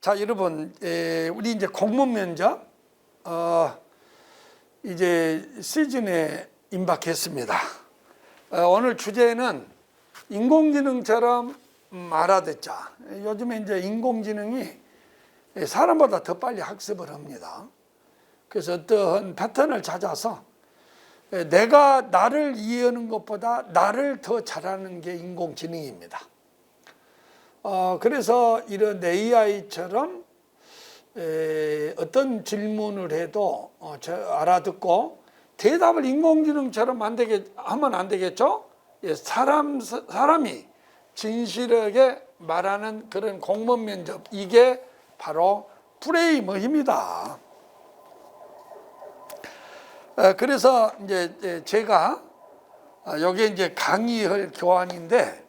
자, 여러분, 우리 이제 공무원 면접 이제 시즌에 임박했습니다. 오늘 주제는 인공지능처럼 알아듣자. 요즘에 이제 인공지능이 사람보다 더 빨리 학습을 합니다. 그래서 어떠한 패턴을 찾아서 내가 나를 이해하는 것보다 나를 더 잘하는 게 인공지능입니다. 그래서 이런 AI처럼 어떤 질문을 해도 알아듣고 대답을 인공지능처럼 하면 안 되겠죠? 사람이 진실하게 말하는 그런 공무원 면접, 이게 바로 프레임입니다. 그래서 이제 제가 여기 이제 강의할 교환인데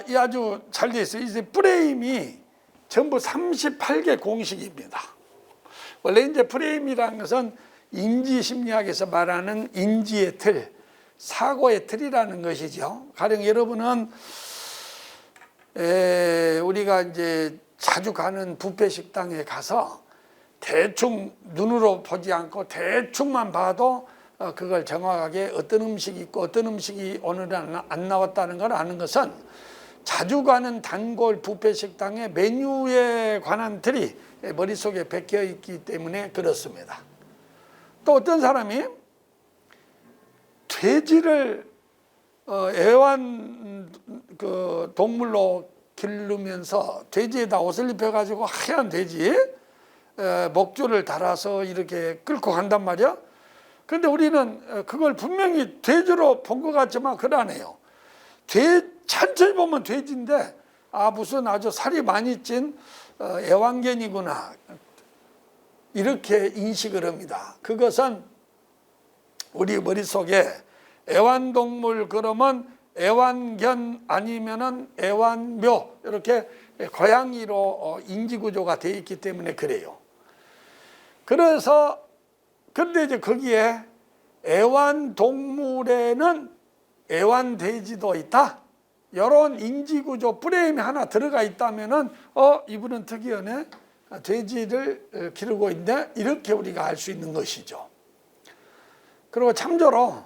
이 아주 잘 돼 있어요. 이제 프레임이 전부 38개 공식입니다. 원래 이제 프레임이라는 것은 인지심리학에서 말하는 인지의 틀, 사고의 틀이라는 것이죠. 가령 여러분은 우리가 이제 자주 가는 뷔페 식당에 가서 대충 눈으로 보지 않고 대충만 봐도 그걸 정확하게 어떤 음식이 있고 어떤 음식이 오늘은 안 나왔다는 걸 아는 것은 자주 가는 단골 뷔페 식당의 메뉴에 관한 틀이 머릿속에 박혀 있기 때문에 그렇습니다. 또 어떤 사람이 돼지를 애완 동물로 기르면서 돼지에다 옷을 입혀가지고 하얀 돼지 목줄을 달아서 이렇게 끌고 간단 말이야. 그런데 우리는 그걸 분명히 돼지로 본 것 같지만 그러네요. 천천히 보면 돼지인데 무슨 아주 살이 많이 찐 애완견이구나, 이렇게 인식을 합니다. 그것은 우리 머릿속에 애완동물 그러면 애완견 아니면은 애완묘, 이렇게 고양이로 인지구조가 되어 있기 때문에 그래요. 그래서 그런데 이제 거기에 애완동물에는 애완돼지도 있다, 이런 인지구조 프레임이 하나 들어가 있다면은 이분은 특이하네, 돼지를 기르고 있네, 이렇게 우리가 알 수 있는 것이죠. 그리고 참조로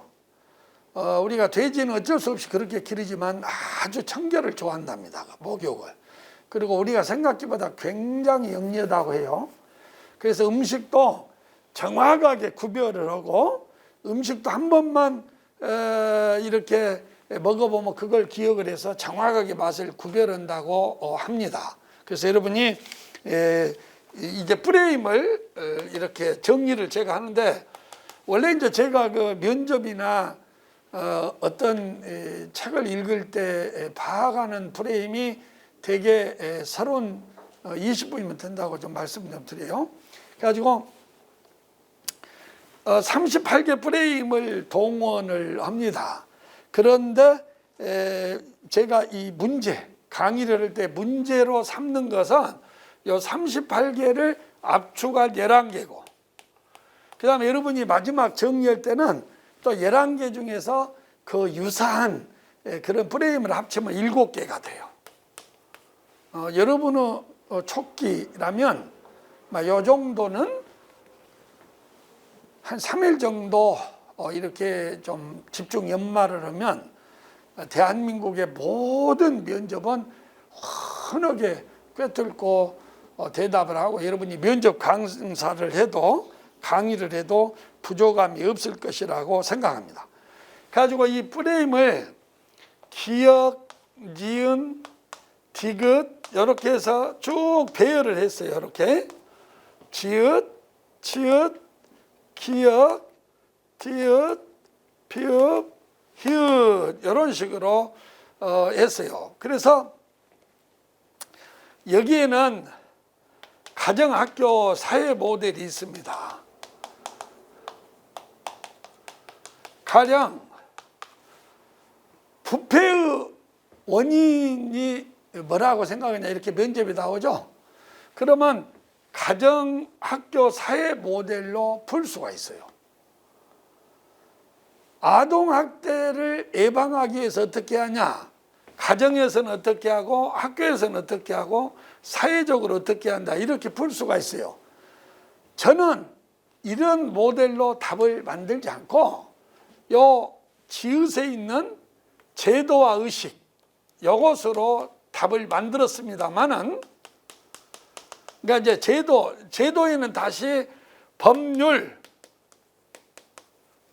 우리가 돼지는 어쩔 수 없이 그렇게 기르지만 아주 청결을 좋아한답니다, 목욕을. 그리고 우리가 생각보다 굉장히 영리하다고 해요. 그래서 음식도 정확하게 구별을 하고, 음식도 한 번만 이렇게 먹어보면 그걸 기억을 해서 정확하게 맛을 구별한다고 합니다. 그래서 여러분이 이제 프레임을 이렇게 정리를 제가 하는데, 원래 이제 제가 그 면접이나 어떤 책을 읽을 때 파악하는 프레임이 되게 20분이면 된다고 좀 말씀 좀 드려요. 그래가지고 38개 프레임을 동원을 합니다. 그런데 제가 이 강의를 할 때 문제로 삼는 것은 이 38개를 압축한 11개고, 그 다음에 여러분이 마지막 정리할 때는 또 11개 중에서 그 유사한 그런 프레임을 합치면 7개가 돼요. 여러분의 촉기라면 이 정도는 한 3일 정도 이렇게 좀 집중 연말을 하면 대한민국의 모든 면접은 흔하게 꿰뚫고 대답을 하고, 여러분이 면접 강의를 해도 부족함이 없을 것이라고 생각합니다. 그래가지고 이 프레임을 기역, 니은, 디귿 이렇게 해서 쭉 배열을 했어요. 이렇게 지읒, 치읒, 기역, 디귿, 비읍, 히읗, 이런 식으로 했어요. 그래서 여기에는 가정학교 사회 모델이 있습니다. 가령 부패의 원인이 뭐라고 생각하냐, 이렇게 면접이 나오죠. 그러면 가정학교 사회 모델로 풀 수가 있어요. 아동학대를 예방하기 위해서 어떻게 하냐, 가정에서는 어떻게 하고 학교에서는 어떻게 하고 사회적으로 어떻게 한다 이렇게 풀 수가 있어요. 저는 이런 모델로 답을 만들지 않고 요 지읒에 있는 제도와 의식 이것으로 답을 만들었습니다만은, 그러니까 이제 제도에는 다시 법률,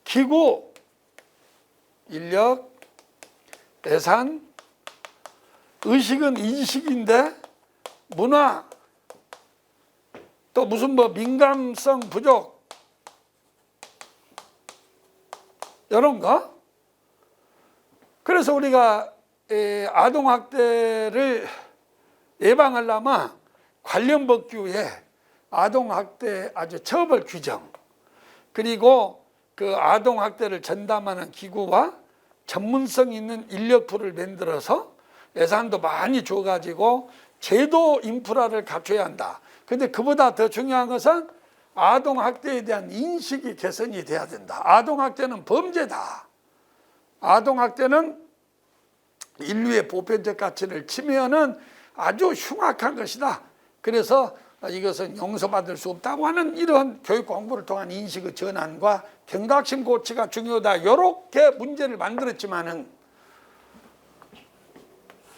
기구, 인력, 예산, 의식은 인식인데 문화, 또 무슨 뭐 민감성 부족 이런 거. 그래서 우리가 아동학대를 예방하려면 관련 법규에 아동학대 아주 처벌 규정, 그리고 그 아동학대를 전담하는 기구와 전문성 있는 인력풀을 만들어서 예산도 많이 줘가지고 제도 인프라를 갖춰야 한다. 근데 그보다 더 중요한 것은 아동학대에 대한 인식이 개선이 돼야 된다. 아동학대는 범죄다. 아동학대는 인류의 보편적 가치를 침해하는 아주 흉악한 것이다. 그래서 이것은 용서받을 수 없다고 하는 이런 교육 공부를 통한 인식의 전환과 경각심 고취가 중요하다. 이렇게 문제를 만들었지만은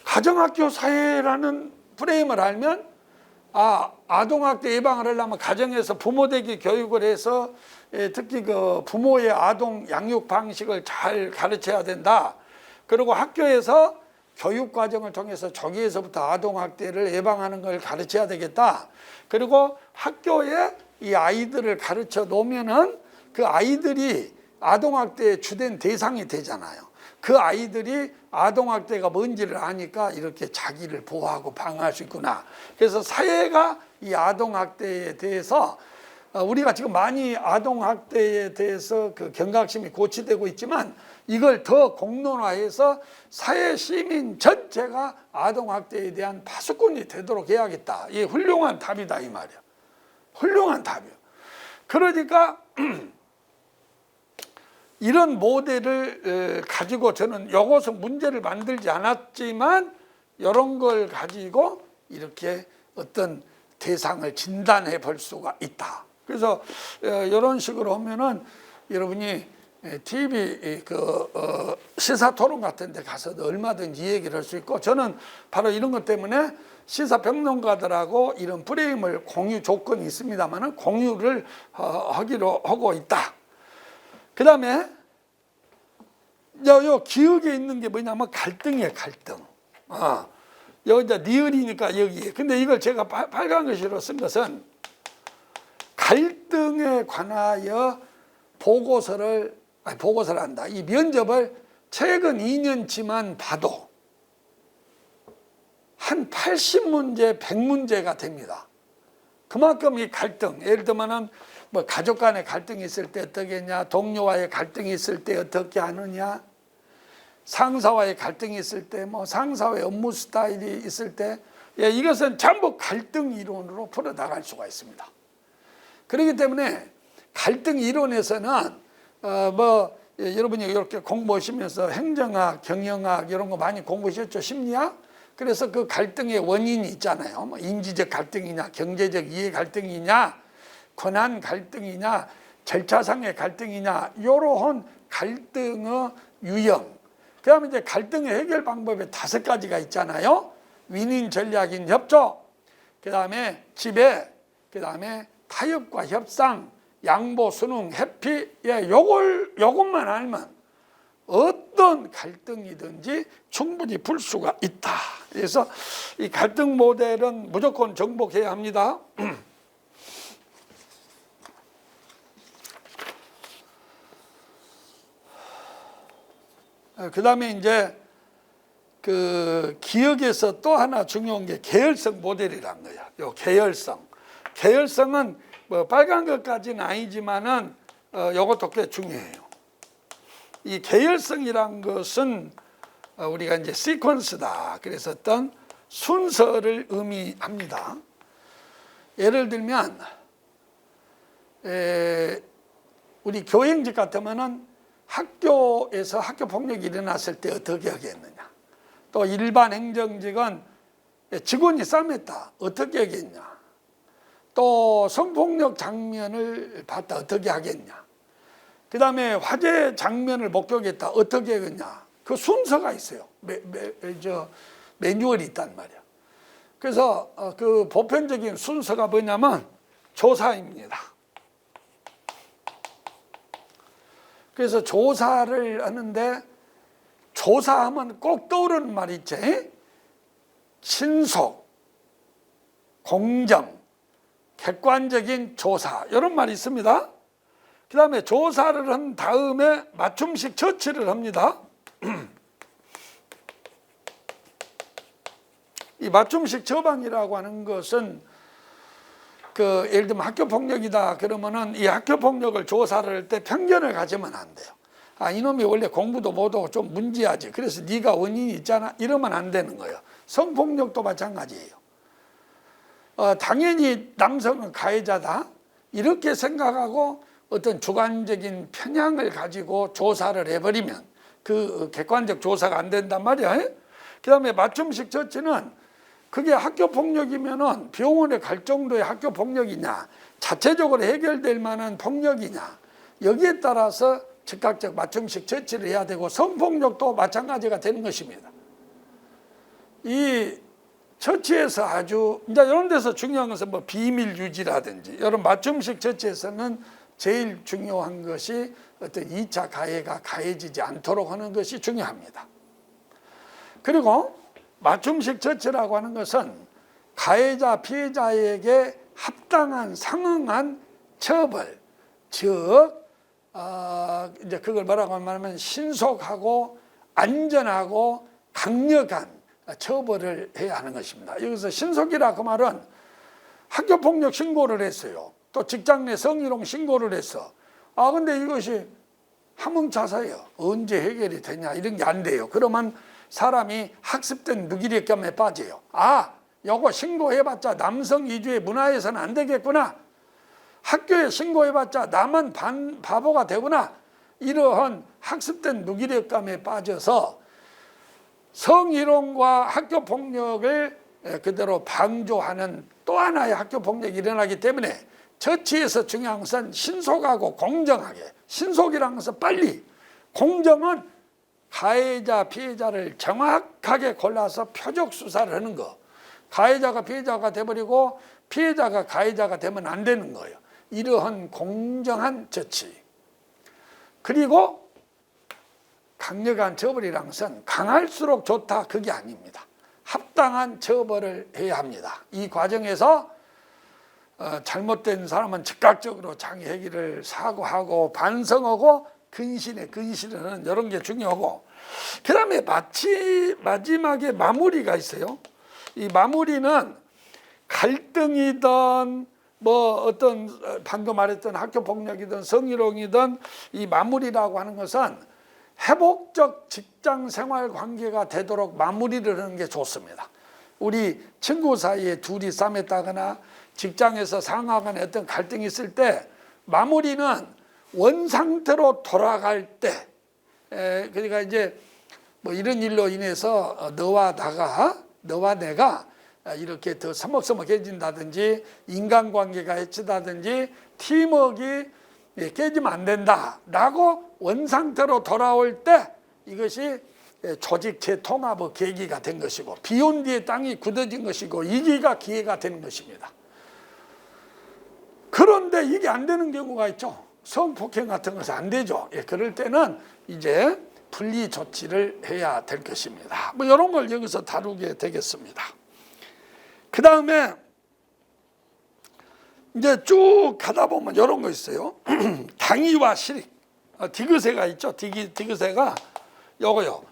가정학교 사회라는 프레임을 알면 아동학대 예방을 하려면 가정에서 부모되기 교육을 해서 특히 그 부모의 아동 양육 방식을 잘 가르쳐야 된다. 그리고 학교에서 교육과정을 통해서 조기에서부터 아동학대를 예방하는 걸 가르쳐야 되겠다. 그리고 학교에 이 아이들을 가르쳐 놓으면은 그 아이들이 아동학대의 주된 대상이 되잖아요. 그 아이들이 아동학대가 뭔지를 아니까 이렇게 자기를 보호하고 방어할 수 있구나. 그래서 사회가 이 아동학대에 대해서 우리가 지금 많이 아동학대에 대해서 그 경각심이 고취되고 있지만 이걸 더 공론화해서 사회 시민 전체가 아동학대에 대한 파수꾼이 되도록 해야겠다. 이게 훌륭한 답이다 이 말이야. 훌륭한 답이야. 그러니까 이런 모델을 가지고 저는 이것은 문제를 만들지 않았지만 이런 걸 가지고 이렇게 어떤 대상을 진단해 볼 수가 있다. 그래서 이런 식으로 하면은 여러분이 TV 시사 토론 같은 데 가서도 얼마든지 얘기를 할 수 있고, 저는 바로 이런 것 때문에 시사평론가들하고 이런 프레임을 공유 조건이 있습니다만은 공유를 하기로 하고 있다. 그 다음에 요 기억에 있는 게 뭐냐면 갈등이에요. 갈등. 여기 이제 리을이니까 여기에. 근데 이걸 제가 빨간 글씨로 쓴 것은 갈등에 관하여 보고서를 한다. 이 면접을 최근 2년치만 봐도 한 80문제, 100문제가 됩니다. 그만큼 이 갈등, 예를 들면은 뭐 가족 간의 갈등이 있을 때 어떻게 했냐, 동료와의 갈등이 있을 때 어떻게 하느냐, 상사와의 갈등이 있을 때, 뭐 상사의 업무 스타일이 있을 때, 이것은 전부 갈등 이론으로 풀어나갈 수가 있습니다. 그렇기 때문에 갈등 이론에서는 여러분이 이렇게 공부하시면서 행정학, 경영학 이런 거 많이 공부하셨죠? 심리학? 그래서 그 갈등의 원인이 있잖아요. 뭐 인지적 갈등이냐, 경제적 이해 갈등이냐, 권한 갈등이냐, 절차상의 갈등이냐, 이러한 갈등의 유형. 그 다음에 이제 갈등의 해결 방법에 5가지가 있잖아요. 윈윈 전략인 협조, 그 다음에 지배, 그 다음에 타협과 협상, 양보, 순응, 회피, 요것만 알면 어떤 갈등이든지 충분히 풀 수가 있다. 그래서 이 갈등 모델은 무조건 정복해야 합니다. 그 다음에 이제 그 기억에서 또 하나 중요한 게 계열성 모델이라는 거야. 요 계열성. 계열성은 뭐 빨간 것까지는 아니지만은 요것도 꽤 중요해요. 이 계열성이란 것은 우리가 이제 시퀀스다. 그래서 어떤 순서를 의미합니다. 예를 들면 우리 교행직 같으면은 학교에서 학교 폭력이 일어났을 때 어떻게 하겠느냐. 또 일반 행정직은 직원이 싸맸다. 어떻게 하겠냐. 또 성폭력 장면을 봤다. 어떻게 하겠냐. 그 다음에 화재 장면을 목격했다. 어떻게 하겠냐. 그 순서가 있어요. 매뉴얼이 있단 말이야. 그래서 그 보편적인 순서가 뭐냐면 조사입니다. 그래서 조사를 하는데 조사하면 꼭 떠오르는 말이 있지. 신속, 공정, 객관적인 조사 이런 말이 있습니다. 그 다음에 조사를 한 다음에 맞춤식 처치를 합니다. 이 맞춤식 처방이라고 하는 것은 예를 들면 학교 폭력이다 그러면은 이 학교 폭력을 조사를 할 때 편견을 가지면 안 돼요. 이놈이 원래 공부도 못하고 좀 문제하지. 그래서 네가 원인이 있잖아. 이러면 안 되는 거예요. 성폭력도 마찬가지예요. 당연히 남성은 가해자다. 이렇게 생각하고 어떤 주관적인 편향을 가지고 조사를 해버리면 그 객관적 조사가 안 된단 말이야. 그 다음에 맞춤식 처치는 그게 학교 폭력이면은 병원에 갈 정도의 학교 폭력이냐, 자체적으로 해결될 만한 폭력이냐, 여기에 따라서 즉각적 맞춤식 처치를 해야 되고 성폭력도 마찬가지가 되는 것입니다. 이 처치에서 아주 이제 이런 데서 중요한 것은 뭐 비밀 유지라든지 이런 맞춤식 처치에서는 제일 중요한 것이 어떤 2차 가해가 가해지지 않도록 하는 것이 중요합니다. 그리고 맞춤식 처치라고 하는 것은 가해자, 피해자에게 합당한 상응한 처벌, 즉 이제 그걸 뭐라고 하면 신속하고 안전하고 강력한 처벌을 해야 하는 것입니다. 여기서 신속이라고 말은 학교폭력 신고를 했어요. 또 직장 내 성희롱 신고를 했어. 근데 이것이 함흥차사예요. 언제 해결이 되냐 이런 게 안 돼요. 그러면 사람이 학습된 무기력감에 빠져요. 요거 신고해봤자 남성 위주의 문화에서는 안 되겠구나. 학교에 신고해봤자 나만 바보가 되구나. 이러한 학습된 무기력감에 빠져서 성희롱과 학교폭력을 그대로 방조하는 또 하나의 학교폭력이 일어나기 때문에 처치에서 중요한 것은 신속하고 공정하게, 신속이라는 것은 빨리, 공정은 가해자, 피해자를 정확하게 골라서 표적 수사를 하는 거. 가해자가 피해자가 돼버리고 피해자가 가해자가 되면 안 되는 거예요. 이러한 공정한 처치. 그리고 강력한 처벌이라는 것은 강할수록 좋다 그게 아닙니다. 합당한 처벌을 해야 합니다. 이 과정에서 잘못된 사람은 즉각적으로 자기 해결을 사고하고 반성하고 근신을 하는 이런 게 중요하고, 그 다음에 마지막에 마무리가 있어요. 이 마무리는 갈등이든 뭐 어떤 방금 말했던 학교폭력이든 성희롱이든 이 마무리라고 하는 것은 회복적 직장 생활 관계가 되도록 마무리를 하는 게 좋습니다. 우리 친구 사이에 둘이 싸맸다거나 직장에서 상하거나 어떤 갈등이 있을 때 마무리는 원상태로 돌아갈 때, 그러니까 이제 뭐 이런 일로 인해서 너와 내가 이렇게 더 서먹서먹해진다든지 인간관계가 해치다든지 팀워크가 깨지면 안 된다라고 원상태로 돌아올 때 이것이 조직 재통합의 계기가 된 것이고 비온 뒤에 땅이 굳어진 것이고 이기가 기회가 되는 것입니다. 그런데 이게 안 되는 경우가 있죠. 성폭행 같은 것은 안 되죠. 그럴 때는 이제 분리 조치를 해야 될 것입니다. 뭐 이런 걸 여기서 다루게 되겠습니다. 그 다음에 이제 쭉 가다 보면 이런 거 있어요. 당위와 실익. 디귿새가 있죠. 디귿새가 요거요.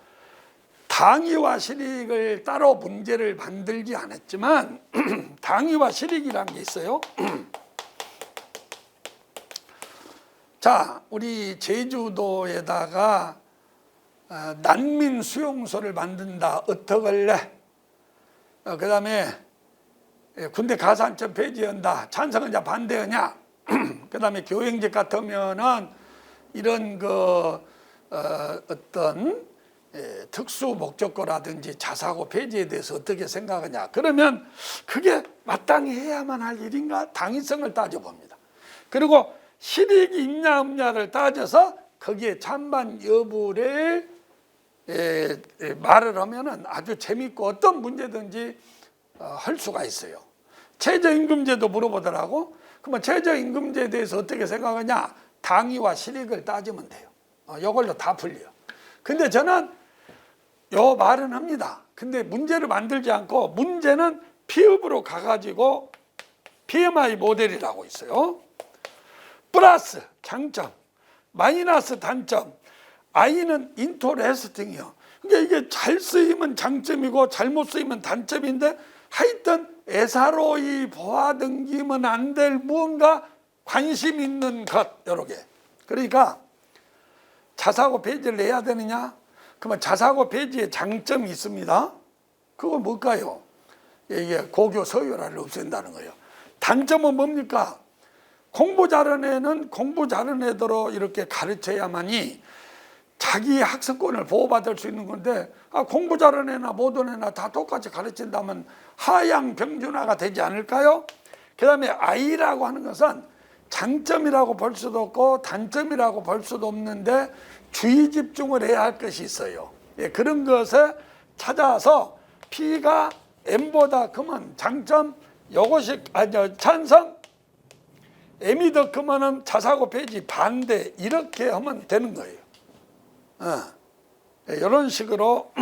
당위와 실익을 따로 문제를 만들지 않았지만 당위와 실익이라는 게 있어요. 자, 우리 제주도에다가 난민 수용소를 만든다. 어떡할래? 그 다음에 군대 가산점 폐지한다. 찬성하냐 반대하냐? 그 다음에 교행직 같으면은 이런 어떤 특수 목적어라든지 자사고 폐지에 대해서 어떻게 생각하냐. 그러면 그게 마땅히 해야만 할 일인가? 당위성을 따져봅니다. 그리고 실익이 있냐 없냐를 따져서 거기에 찬반 여부를 말을 하면은 아주 재밌고 어떤 문제든지 할 수가 있어요. 최저임금제도 물어보더라고. 그러면 최저임금제에 대해서 어떻게 생각하냐? 당위와 실익을 따지면 돼요. 이걸로 다 풀려요. 근데 저는 요 말은 합니다. 근데 문제를 만들지 않고 문제는 피업으로 가가지고 PMI 모델이라고 있어요. 플러스 장점, 마이너스 단점, I는 인터레스팅이요. 그러니까 이게 잘 쓰이면 장점이고 잘못 쓰이면 단점인데 하여튼 애사로이 보아등기면 안 될 무언가 관심 있는 것 여러 개. 그러니까 자사고 폐지를 해야 되느냐? 그러면 자사고 폐지의 장점이 있습니다. 그건 뭘까요? 이게 고교 서열화를 없앤다는 거예요. 단점은 뭡니까? 공부 잘하는 애는 공부 잘하는 애대로 이렇게 가르쳐야만이 자기 학습권을 보호받을 수 있는 건데 공부 잘하는 애나 못하는 애나 다 똑같이 가르친다면 하향 평준화가 되지 않을까요? 그 다음에 I라고 하는 것은 장점이라고 볼 수도 없고 단점이라고 볼 수도 없는데 주의 집중을 해야 할 것이 있어요. 그런 것을 찾아서 P가 M보다 크면 장점, 요것이 찬성, M이 더 크면은 자사고 폐지 반대 이렇게 하면 되는 거예요. 이런 식으로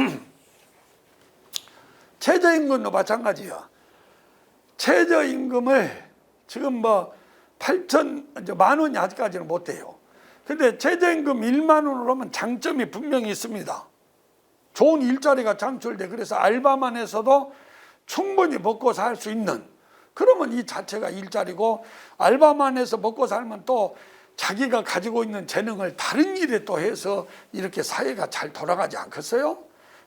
최저임금도 마찬가지예요. 최저임금을 지금 뭐 10,000만 원이 아직까지는 못 돼요. 근데 최저임금 1만 원으로 하면 장점이 분명히 있습니다. 좋은 일자리가 창출돼. 그래서 알바만 해서도 충분히 먹고 살 수 있는, 그러면 이 자체가 일자리고, 알바만 해서 먹고 살면 또 자기가 가지고 있는 재능을 다른 일에 또 해서 이렇게 사회가 잘 돌아가지 않겠어요?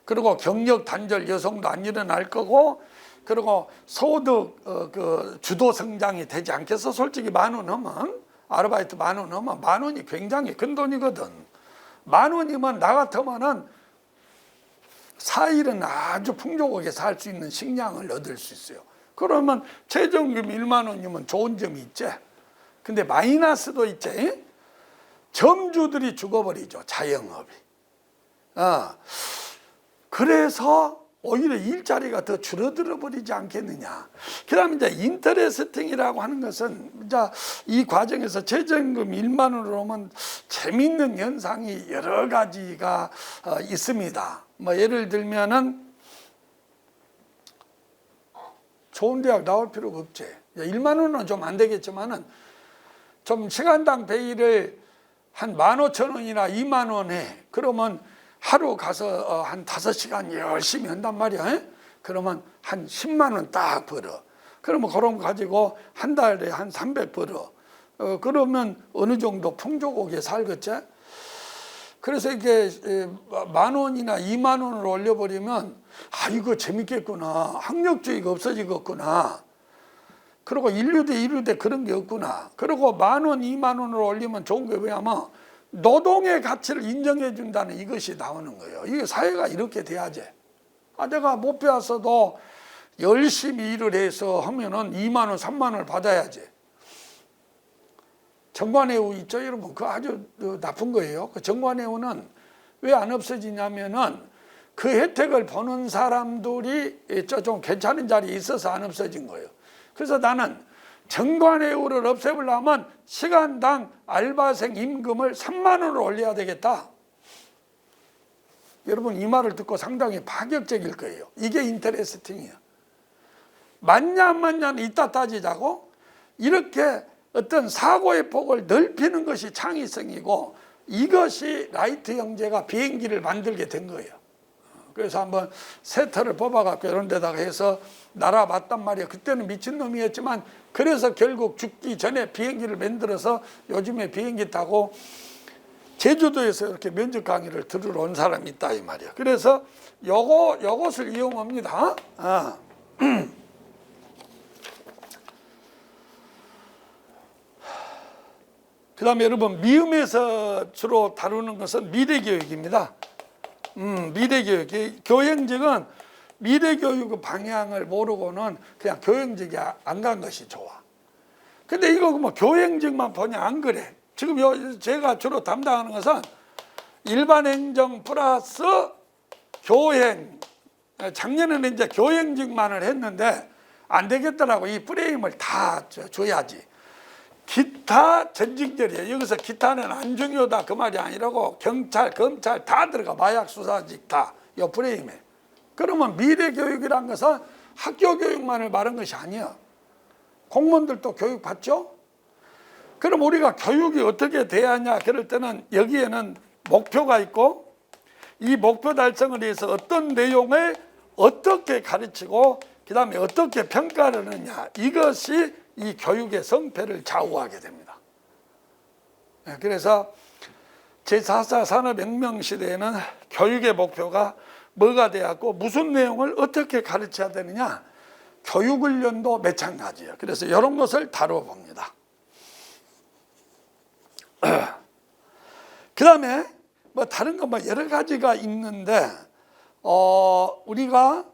그리고 경력 단절 여성도 안 일어날 거고, 그리고 소득 주도 성장이 되지 않겠어? 솔직히 10,000원 하면, 아르바이트 10,000원 하면 10,000원이 굉장히 큰 돈이거든. 10,000원이면 나 같으면은 4일은 아주 풍족하게 살 수 있는 식량을 얻을 수 있어요. 그러면 최저임금 1만 원이면 좋은 점이 있지. 근데 마이너스도 있지. 점주들이 죽어버리죠, 자영업이. 그래서 오히려 일자리가 더 줄어들어 버리지 않겠느냐. 그 다음에 이제 인터레스팅이라고 하는 것은 이제 이 과정에서 최저임금 1만 원으로 오면 재밌는 현상이 여러 가지가 있습니다. 뭐 예를 들면은 좋은 대학 나올 필요가 없지. 1만 원은 좀 안 되겠지만은 좀 시간당 베이를 한 15,000원이나 2만 원 해. 그러면 하루 가서 한 5시간 열심히 한단 말이야. 그러면 한 10만 원 딱 벌어. 그러면 그럼 가지고 한 달에 한 300 벌어. 그러면 어느 정도 풍족하게 살겠지. 그래서 이게 10,000원이나 2만 원을 올려버리면 이거 재밌겠구나. 학력주의가 없어지겠구나. 그리고 인류 대 그런 게 없구나. 그리고 10,000원, 2만 원을 올리면 좋은 게 뭐냐면 노동의 가치를 인정해 준다는 이것이 나오는 거예요. 이게 사회가 이렇게 돼야지. 내가 못 배웠어도 열심히 일을 해서 하면은 2만 원, 3만 원을 받아야지. 정관예우 있죠, 여러분? 그거 아주 나쁜 거예요. 그 정관예우는 왜 안 없어지냐면은 그 혜택을 보는 사람들이 좀 괜찮은 자리에 있어서 안 없어진 거예요. 그래서 나는 정관예우를 없애보려면 시간당 알바생 임금을 3만 원을 올려야 되겠다. 여러분 이 말을 듣고 상당히 파격적일 거예요. 이게 인터레스팅이야. 맞냐 안 맞냐는 이따 따지자고. 이렇게 어떤 사고의 폭을 넓히는 것이 창의성이고, 이것이 라이트 형제가 비행기를 만들게 된 거예요. 그래서 한번 세터를 뽑아갖고 이런 데다가 해서 날아봤단 말이에요. 그때는 미친놈이었지만 그래서 결국 죽기 전에 비행기를 만들어서 요즘에 비행기 타고 제주도에서 이렇게 면접 강의를 들으러 온 사람이 있다 이 말이에요. 그래서 요것을 이용합니다. 그 다음에 여러분 미음에서 주로 다루는 것은 미래교육입니다. 미래교육. 교행직은 미래교육 방향을 모르고는 그냥 교행직이 안 간 것이 좋아. 근데 이거 뭐 교행직만 보냐? 안 그래. 지금 제가 주로 담당하는 것은 일반 행정 플러스 교행. 작년에는 이제 교행직만을 했는데 안 되겠더라고. 이 프레임을 다 줘야지. 기타 전직들이에요. 여기서 기타는 안 중요하다 그 말이 아니라고 경찰, 검찰 다 들어가. 마약 수사직 다 이 프레임에. 그러면 미래교육이란 것은 학교 교육만을 말한 것이 아니야. 공무원들도 교육 받죠? 그럼 우리가 교육이 어떻게 돼야 하냐? 그럴 때는 여기에는 목표가 있고 이 목표 달성을 위해서 어떤 내용을 어떻게 가르치고 그 다음에 어떻게 평가를 하느냐. 이것이 이 교육의 성패를 좌우하게 됩니다. 그래서 제4차 산업혁명 시대에는 교육의 목표가 뭐가 되었고 무슨 내용을 어떻게 가르쳐야 되느냐. 교육훈련도 마찬가지예요. 그래서 이런 것을 다뤄봅니다. 그 다음에 뭐 다른 거 뭐 여러 가지가 있는데 우리가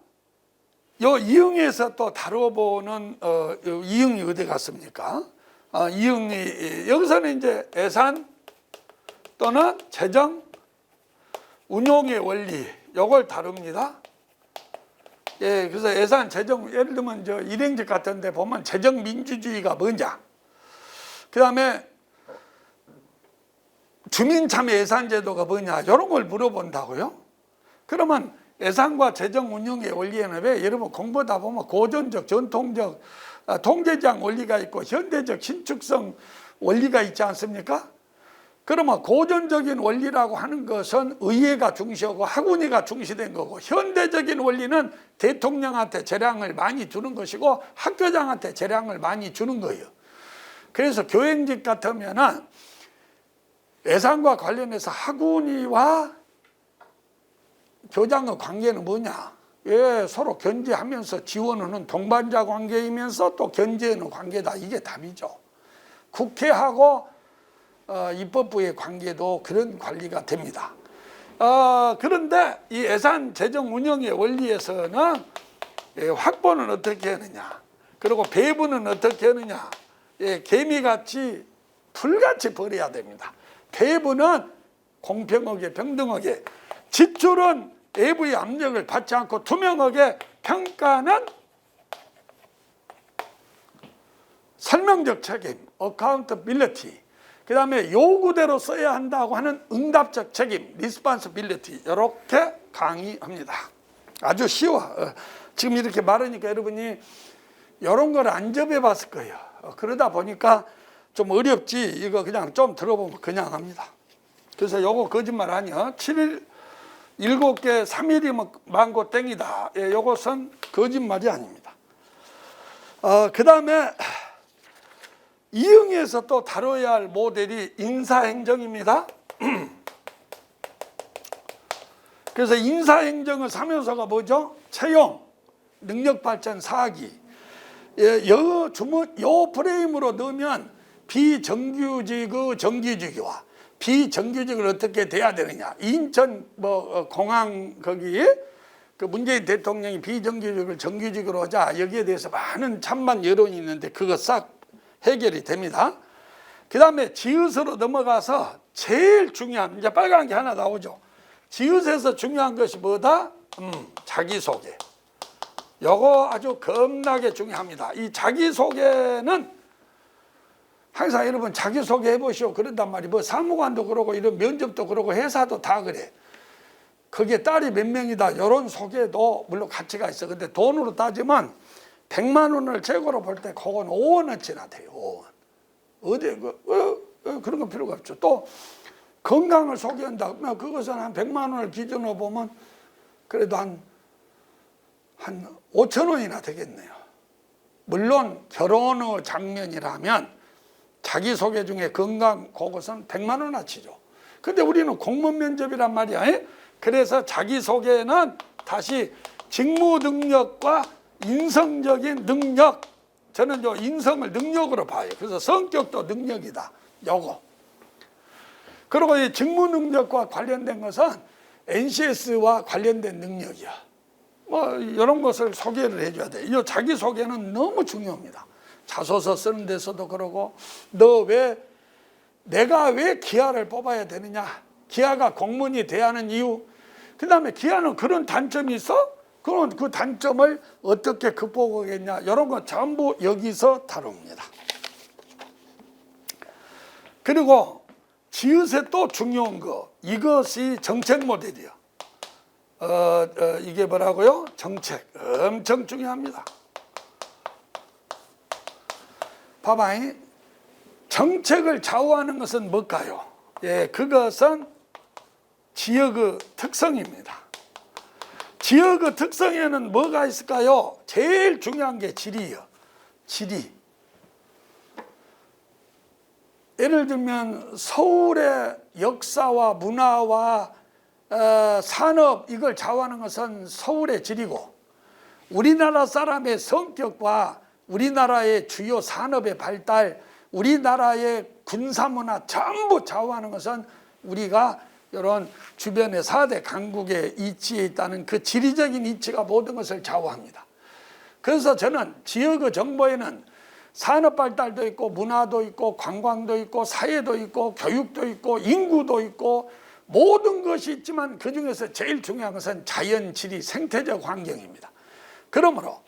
요 이응에서 또 다뤄보는 이응이 어디 갔습니까? 이응이 여기서는 이제 예산 또는 재정 운용의 원리 요걸 다룹니다. 예, 그래서 예산 재정 예를 들면 저 일행직 같은데 보면 재정 민주주의가 뭐냐. 그다음에 주민참여 예산제도가 뭐냐 이런 걸 물어본다고요. 그러면 예산과 재정 운영의 원리에는 왜 여러분 공부하다 보면 고전적, 전통적, 통제장 원리가 있고 현대적 신축성 원리가 있지 않습니까? 그러면 고전적인 원리라고 하는 것은 의회가 중시하고 학원위가 중시된 거고 현대적인 원리는 대통령한테 재량을 많이 주는 것이고 학교장한테 재량을 많이 주는 거예요. 그래서 교행직 같으면은 예산과 관련해서 학원위와 교장의 관계는 뭐냐? 예, 서로 견제하면서 지원하는 동반자 관계이면서 또 견제하는 관계다. 이게 답이죠. 국회하고 입법부의 관계도 그런 관리가 됩니다. 그런데 이 예산 재정 운영의 원리에서는 확보는 어떻게 하느냐, 그리고 배분은 어떻게 하느냐, 개미같이 풀같이 벌여야 됩니다. 배분은 공평하게 평등하게, 지출은 외부의 압력을 받지 않고 투명하게, 평가는 설명적 책임, accountability, 그 다음에 요구대로 써야 한다고 하는 응답적 책임, responsibility, 이렇게 강의합니다. 아주 쉬워. 지금 이렇게 말하니까 여러분이 이런 걸 안 접해봤을 거예요. 그러다 보니까 좀 어렵지. 이거 그냥 좀 들어보면 그냥 합니다. 그래서 요거 거짓말 아니야. 7일 7개 3일이면 만고 땡이다. 예, 요것은 거짓말이 아닙니다. 그 다음에 이응에서 또 다뤄야 할 모델이 인사행정입니다. 그래서 인사행정의 3요소가 뭐죠? 채용, 능력발전, 사기. 예, 요 프레임으로 넣으면 비정규직의 정규직이와 비정규직을 어떻게 돼야 되느냐. 인천 공항 거기에 그 문재인 대통령이 비정규직을 정규직으로 하자, 여기에 대해서 많은 찬반 여론이 있는데 그거 싹 해결이 됩니다. 그 다음에 지읒으로 넘어가서 제일 중요한, 이제 빨간 게 하나 나오죠. 지읒에서 중요한 것이 뭐다? 자기소개. 요거 아주 겁나게 중요합니다. 이 자기소개는 항상 여러분 자기소개 해보시오 그런단 말이에요. 뭐 사무관도 그러고 이런 면접도 그러고 회사도 다 그래. 그게 딸이 몇 명이다 이런 소개도 물론 가치가 있어. 근데 돈으로 따지면 100만 원을 최고로 볼 때 그건 5원어치나 돼요. 5원. 어디 그런 건 필요가 없죠. 또 건강을 소개한다. 그것은 한 100만 원을 기준으로 보면 그래도 한 5천 원이나 되겠네요. 물론 결혼의 장면이라면 자기소개 중에 건강 그것은 100만 원어치죠. 근데 우리는 공무원 면접이란 말이야. 그래서 자기소개는 다시 직무 능력과 인성적인 능력, 저는 요 인성을 능력으로 봐요. 그래서 성격도 능력이다. 요거. 그리고 이 직무 능력과 관련된 것은 NCS와 관련된 능력이야. 뭐 이런 것을 소개를 해줘야 돼. 이 자기소개는 너무 중요합니다. 자소서 쓰는 데서도 그러고, 내가 왜 기아를 뽑아야 되느냐, 기아가 공무원이 돼야 하는 이유, 그 다음에 기아는 그런 단점이 있어? 그럼 그 단점을 어떻게 극복하겠냐, 이런 거 전부 여기서 다룹니다. 그리고 지읒에 또 중요한 거, 이것이 정책 모델이요. 이게 뭐라고요? 정책. 엄청 중요합니다. 봐봐, 정책을 좌우하는 것은 뭘까요? 예, 그것은 지역의 특성입니다. 지역의 특성에는 뭐가 있을까요? 제일 중요한 게 지리요. 지리. 예를 들면 서울의 역사와 문화와 산업, 이걸 좌우하는 것은 서울의 지리고, 우리나라 사람의 성격과 우리나라의 주요 산업의 발달, 우리나라의 군사문화 전부 좌우하는 것은 우리가 이런 주변의 4대 강국에 위치해 있다는 그 지리적인 위치가 모든 것을 좌우합니다. 그래서 저는 지역의 정보에는 산업 발달도 있고, 문화도 있고, 관광도 있고, 사회도 있고, 교육도 있고, 인구도 있고, 모든 것이 있지만 그 중에서 제일 중요한 것은 자연, 지리, 생태적 환경입니다. 그러므로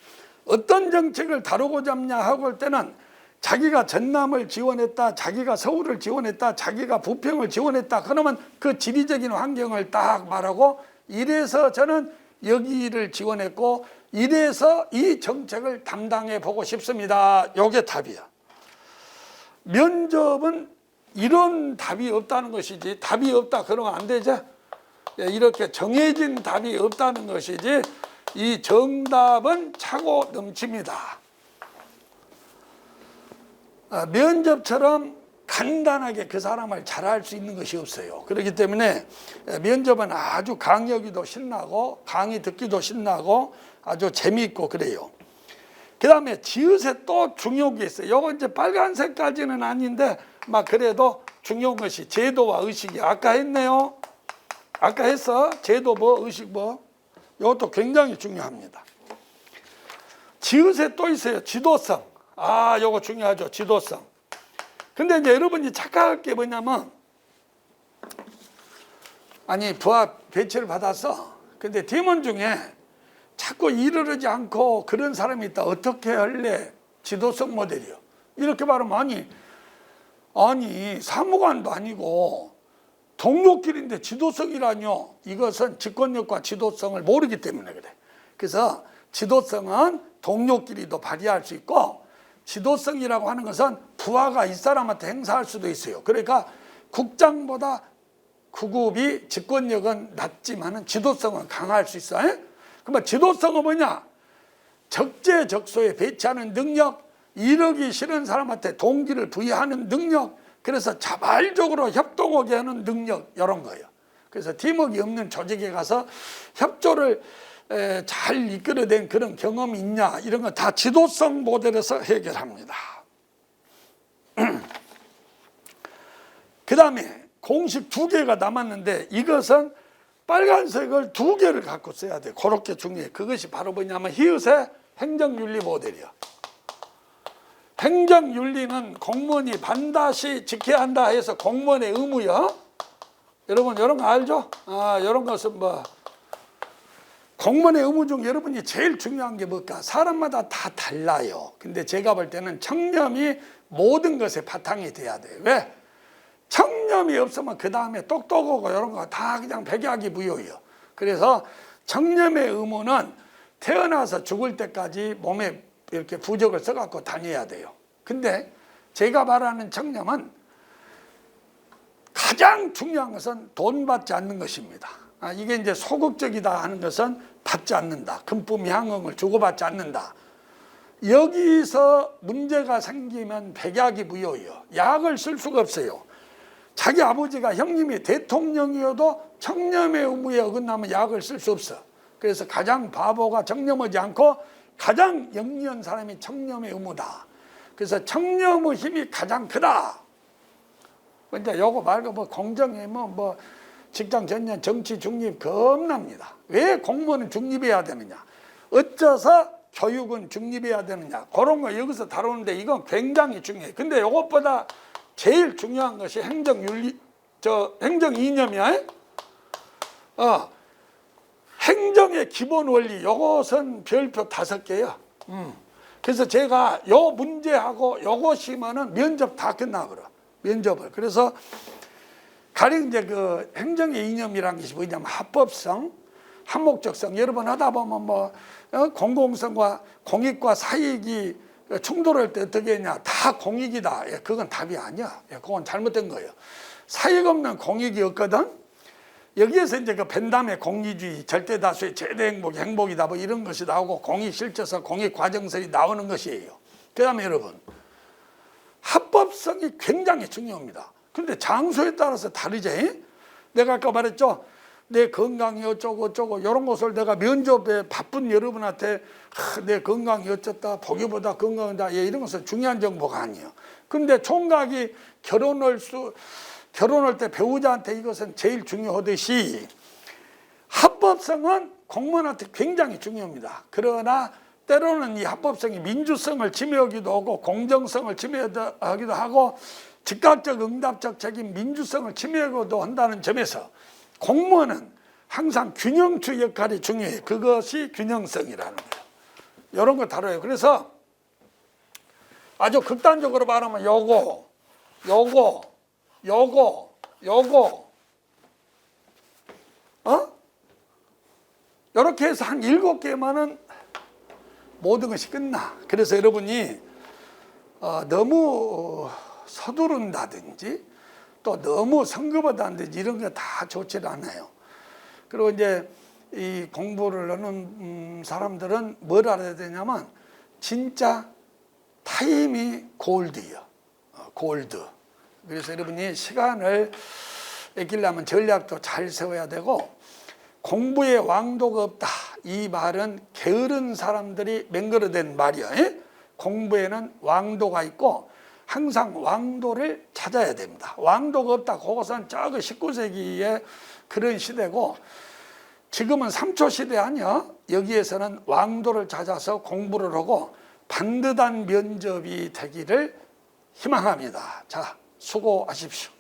어떤 정책을 다루고자 하냐 하고 할 때는, 자기가 전남을 지원했다, 자기가 서울을 지원했다, 자기가 부평을 지원했다, 그러면 그 지리적인 환경을 딱 말하고, 이래서 저는 여기를 지원했고 이래서 이 정책을 담당해 보고 싶습니다. 요게 답이야. 면접은 이런 답이 없다는 것이지, 답이 없다 그러면 안 되죠. 이렇게 정해진 답이 없다는 것이지, 이 정답은 차고 넘칩니다. 면접처럼 간단하게 그 사람을 잘할 수 있는 것이 없어요. 그렇기 때문에 면접은 아주 강의하기도 신나고 강의 듣기도 신나고 아주 재미있고 그래요. 그 다음에 지읒에 또 중요한 게 있어요. 요거 이제 빨간색까지는 아닌데 막 그래도 중요한 것이 제도와 의식이, 아까 했네요. 아까 했어. 제도 뭐 의식 뭐, 이것도 굉장히 중요합니다. 지읒에 또 있어요. 지도성. 요거 중요하죠. 지도성. 근데 이제 여러분이 착각할 게 뭐냐면, 아니 부합 배치를 받았어. 근데 팀원 중에 자꾸 일을 하지 않고 그런 사람이 있다. 어떻게 할래? 지도성 모델이요. 이렇게 말하면 아니 사무관도 아니고 동료끼리인데 지도성이라뇨. 이것은 직권력과 지도성을 모르기 때문에 그래. 그래서 지도성은 동료끼리도 발휘할 수 있고, 지도성이라고 하는 것은 부하가 이 사람한테 행사할 수도 있어요. 그러니까 국장보다 구급이 직권력은 낮지만 지도성은 강할 수 있어요. 그러면 지도성은 뭐냐? 적재적소에 배치하는 능력, 이러기 싫은 사람한테 동기를 부여하는 능력, 그래서 자발적으로 협동하게 하는 능력, 이런 거예요. 그래서 팀워크가 없는 조직에 가서 협조를 잘 이끌어낸 그런 경험이 있냐, 이런 거 다 지도성 모델에서 해결합니다. 그 다음에 공식 2개가 남았는데, 이것은 빨간색을 2개를 갖고 써야 돼. 그렇게 중요해. 그것이 바로 뭐냐면 히읗의 행정윤리 모델이야. 행정윤리는 공무원이 반드시 지켜야 한다 해서 공무원의 의무야. 여러분 이런 거 알죠? 이런 것은 뭐 공무원의 의무 중 여러분이 제일 중요한 게 뭘까? 사람마다 다 달라요. 근데 제가 볼 때는 청렴이 모든 것의 바탕이 돼야 돼. 왜? 청렴이 없으면 그 다음에 똑똑하고 이런 거 다 그냥 백약이무효예요. 그래서 청렴의 의무는 태어나서 죽을 때까지 몸에 이렇게 부적을 써갖고 다녀야 돼요. 근데 제가 말하는 청렴은 가장 중요한 것은 돈 받지 않는 것입니다. 이게 이제 소극적이다 하는 것은 받지 않는다. 금품 향응을 주고받지 않는다. 여기서 문제가 생기면 백약이 무효예요. 약을 쓸 수가 없어요. 자기 아버지가 형님이 대통령이어도 청렴의 의무에 어긋나면 약을 쓸 수 없어. 그래서 가장 바보가 청렴하지 않고 가장 영리한 사람이 청렴의 의무다. 그래서 청렴의 힘이 가장 크다. 이제 요거 말고 뭐 공정해 뭐 직장 전년 정치 중립 겁납니다. 왜 공무원은 중립해야 되느냐? 어째서 교육은 중립해야 되느냐? 그런 거 여기서 다루는데 이건 굉장히 중요해요. 근데 이것보다 제일 중요한 것이 행정윤리, 행정 이념이야. 행정의 기본 원리, 요것은 별표 5개요. 그래서 제가 요 문제하고 요것이면은 면접 다 끝나버려. 면접을. 그래서 가령 이제 그 행정의 이념이라는 것이 뭐냐면 합법성, 합목적성. 여러 번 하다 보면 뭐 공공성과 공익과 사익이 충돌할 때 어떻게 했냐. 다 공익이다. 예, 그건 답이 아니야. 예, 그건 잘못된 거예요. 사익 없는 공익이 없거든. 여기에서 이제 그 벤담의 공리주의, 절대다수의 최대 행복이 행복이다 뭐 이런 것이 나오고 공익 실제서 공익 과정설이 나오는 것이에요. 그 다음에 여러분, 합법성이 굉장히 중요합니다. 그런데 장소에 따라서 다르지. 내가 아까 말했죠. 내 건강이 어쩌고 어쩌고 이런 것을 내가 면접에 바쁜 여러분한테 내 건강이 어쩌다 보기보다 건강이다 이런 것은 중요한 정보가 아니에요. 그런데 총각이 결혼할 때 배우자한테 이것은 제일 중요하듯이 합법성은 공무원한테 굉장히 중요합니다. 그러나 때로는 이 합법성이 민주성을 침해하기도 하고 공정성을 침해하기도 하고 즉각적 응답적 책임 민주성을 침해하기도 한다는 점에서 공무원은 항상 균형추 역할이 중요해요. 그것이 균형성이라는 거예요. 이런 거 다뤄요. 그래서 아주 극단적으로 말하면 요거 이렇게 해서 한 7개만은 모든 것이 끝나. 그래서 여러분이 너무 서두른다든지 또 너무 성급하다든지 이런 게 다 좋지 않아요. 그리고 이제 이 공부를 하는 사람들은 뭘 알아야 되냐면 진짜 타임이 골드예요. 골드. 그래서 여러분이 시간을 아끼려면 전략도 잘 세워야 되고 공부에 왕도가 없다. 이 말은 게으른 사람들이 맹글어댄 말이야. 공부에는 왕도가 있고 항상 왕도를 찾아야 됩니다. 왕도가 없다. 그것은 저거 19세기의 그런 시대고 지금은 3초 시대 아니야. 여기에서는 왕도를 찾아서 공부를 하고 반듯한 면접이 되기를 희망합니다. 자, 수고하십시오.